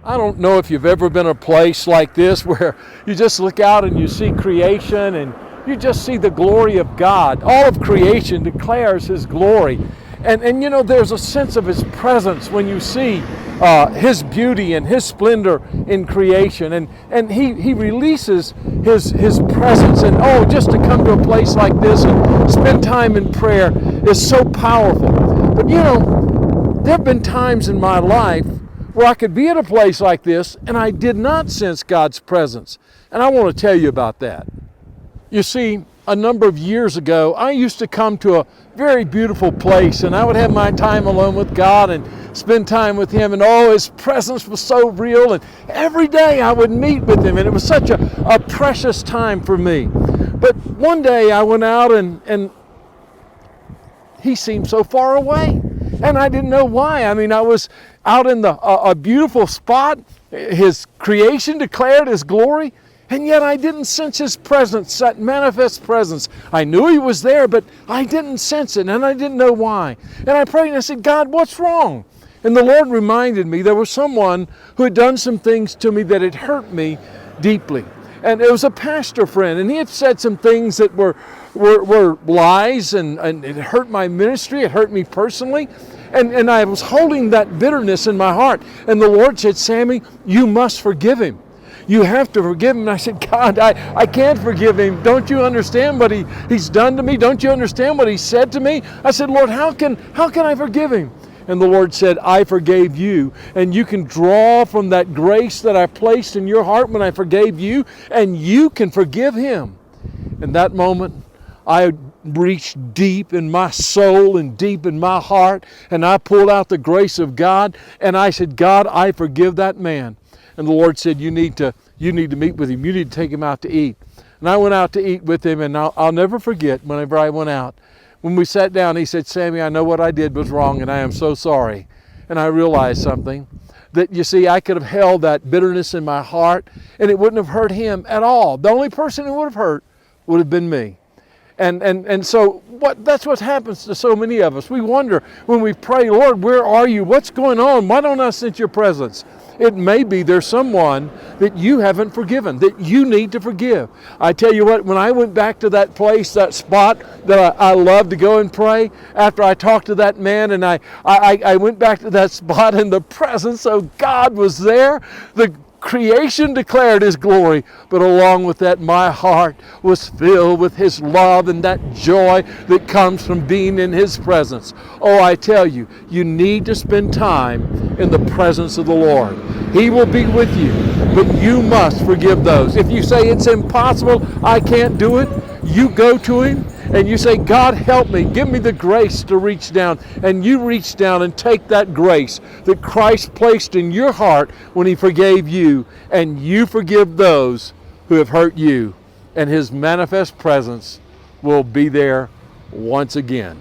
I don't know if you've ever been a place like this where you just look out and you see creation and you just see the glory of God. All of creation declares His glory. And you know, there's a sense of His presence when you see His beauty and His splendor in creation. And He releases His presence. And oh, just to come to a place like this and spend time in prayer is so powerful. But you know, there have been times in my life where I could be at a place like this and I did not sense God's presence. And I want to tell you about that. You see, a number of years ago, I used to come to a very beautiful place and I would have my time alone with God and spend time with Him, and oh, His presence was so real, and every day I would meet with Him, and it was such a precious time for me. But one day I went out and He seemed so far away. And I didn't know why. I mean, I was out in a beautiful spot. His creation declared His glory. And yet I didn't sense His presence, that manifest presence. I knew He was there, but I didn't sense it, and I didn't know why. And I prayed and I said, God, what's wrong? And the Lord reminded me there was someone who had done some things to me that had hurt me deeply. And it was a pastor friend, and he had said some things that were lies, and it hurt my ministry, it hurt me personally. And I was holding that bitterness in my heart. And the Lord said, Sammy, you must forgive him. You have to forgive him. And I said, God, I can't forgive him. Don't you understand what he's done to me? Don't you understand what he said to me? I said, Lord, how can I forgive him? And the Lord said, I forgave you. And you can draw from that grace that I placed in your heart when I forgave you, and you can forgive him. In that moment, I reached deep in my soul and deep in my heart, and I pulled out the grace of God, and I said, God, I forgive that man. And the Lord said, you need to meet with him. You need to take him out to eat. And I went out to eat with him, and I'll never forget whenever I went out. When we sat down, he said, Sammy, I know what I did was wrong, and I am so sorry. And I realized something, that you see, I could have held that bitterness in my heart, and it wouldn't have hurt him at all. The only person it would have hurt would have been me. And so that's what happens to so many of us. We wonder when we pray, Lord, where are you? What's going on? Why don't I sense your presence? It may be there's someone that you haven't forgiven, that you need to forgive. I tell you what, when I went back to that place, that spot that I love to go and pray, after I talked to that man, and I went back to that spot, and the presence of God was there. The creation declared his glory, but along with that, my heart was filled with his love and that joy that comes from being in his presence. Oh, I tell you, you need to spend time in the presence of the Lord. He will be with you, but you must forgive those. If you say it's impossible, I can't do it, you go to him and you say, God, help me, give me the grace to reach down. And you reach down and take that grace that Christ placed in your heart when he forgave you, and you forgive those who have hurt you, and his manifest presence will be there once again.